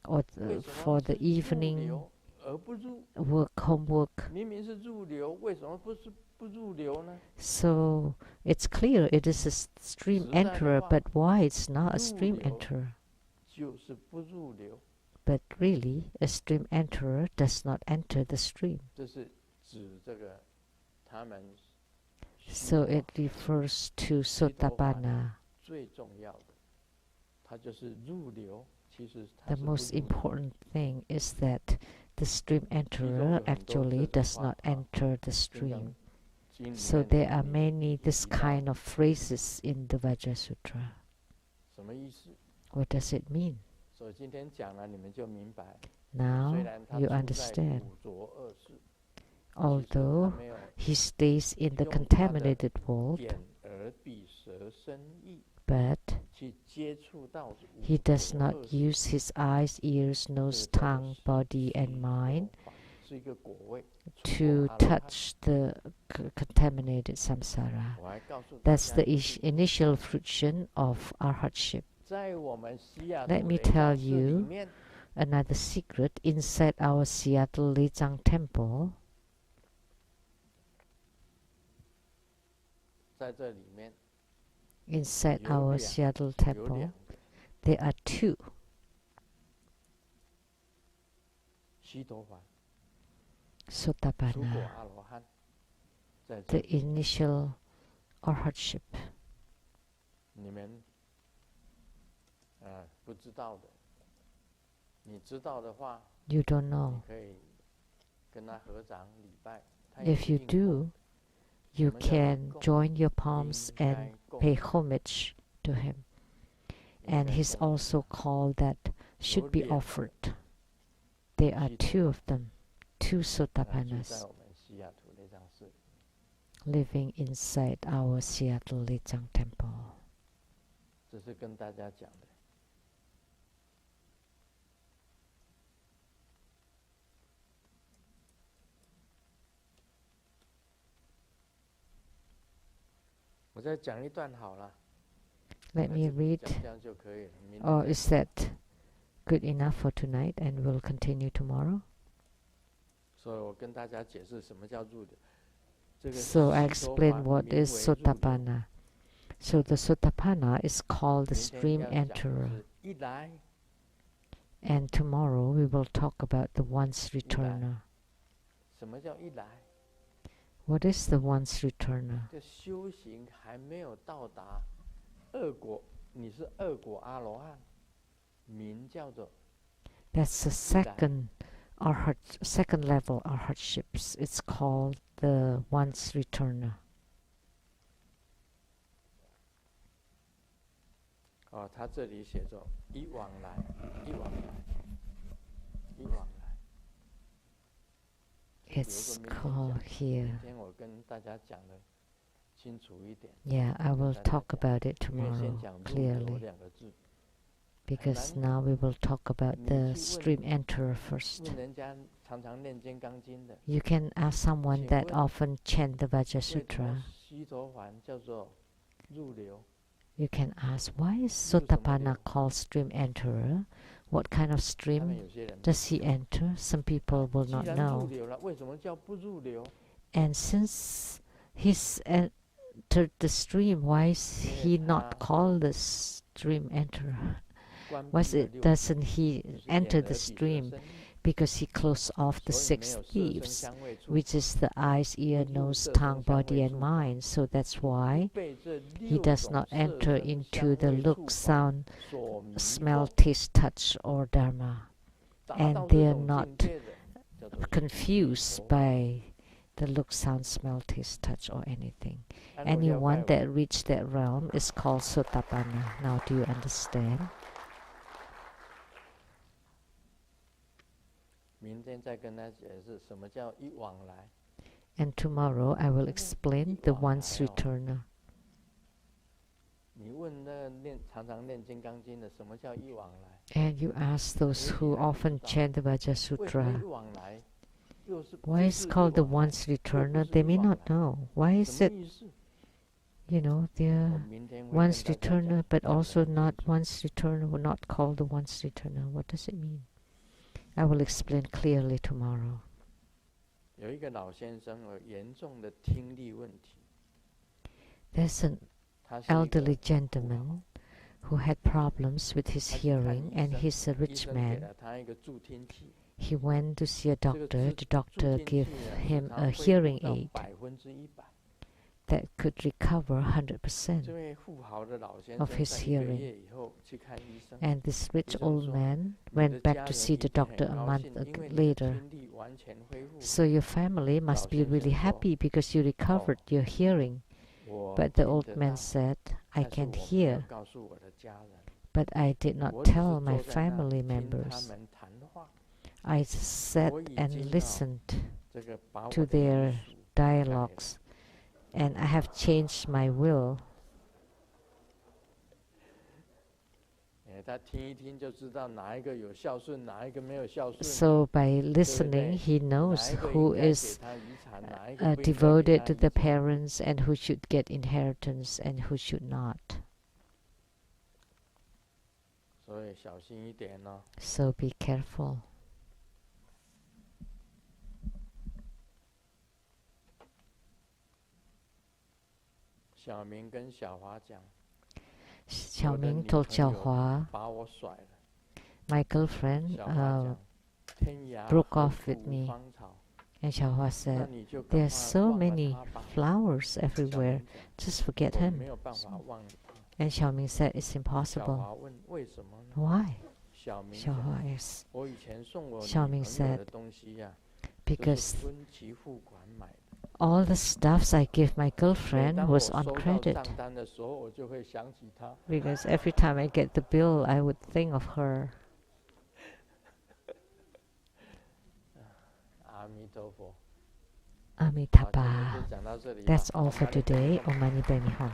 S1: or for the evening homework. So it's clear it is a stream enterer, but why it's not a stream enterer? But really, a stream enterer does not enter the stream. So it refers to Sotapanna. The most important thing is that the stream enterer actually does not enter the stream. So there are many this kind of phrases in the Vajra Sutra. What does it mean? Now you understand. Although he stays in the contaminated world, but he does not use his eyes, ears, nose, tongue, body, and mind to touch the contaminated samsara. That's the initial fruition of arhatship. Let me tell you another secret. Inside our Seattle Lechang temple, there are 2. Sotapanna, the initial arhatship. You don't know. If you do, you can join your palms and pay homage to him. And he's also called that should be offered. There are 2 of them, 2 Sotapannas living inside our Seattle Lechang temple. Let me read. Or is that good enough for tonight and we'll continue tomorrow? So I explain what is Sotapanna. So the Sotapanna is called the stream enterer. And tomorrow we will talk about the once returner. What is the once returner? That's the second level arhatships. It's called the once returner. It's called here. Yeah, I will talk about it tomorrow clearly. Because now we will talk about the stream enterer first. You can ask someone that often chant the Vajra Sutra. You can ask, why is Sotapanna called stream enterer? What kind of stream does he enter? Some people will not know. And since he's entered the stream, why is he not called the stream enterer? Why doesn't he enter the stream? Because he closed off the 6 thieves, which is the eyes, ear, nose, tongue, body, and mind. So that's why he does not enter into the look, sound, smell, taste, touch, or dharma. And they are not confused by the look, sound, smell, taste, touch, or anything. Anyone that reached that realm is called Sotapanna. Now do you understand? And tomorrow I will explain the once returner. And you ask those who often chant the Vajra Sutra, why is it called the once returner? They may not know. Why is it, they're once returner, but also not once returner, or not called the once returner? What does it mean? I will explain clearly tomorrow. There's an elderly gentleman who had problems with his hearing, and he's a rich man. He went to see a doctor. The doctor gave him a hearing aid that could recover 100% of his hearing. And this rich old man went back to see the doctor a month later. So your family must be really happy because you recovered your hearing. But the old man said, I can hear, but I did not tell my family members. I sat and listened to their dialogues, and I have changed my will. So by listening, he knows who is devoted to the parents and who should get inheritance and who should not. So be careful. Xiaoming told Xiaohua, my girlfriend broke off with me. And Xiaohua said, there are so many flowers everywhere, just forget him. And Xiaoming said, it's impossible. Why? Xiaohua asked. Xiaoming said, because all the stuffs I gave my girlfriend was on credit. Because every time I get the bill, I would think of her. Amitabha. That's all for today. Om Mani Padme Hum.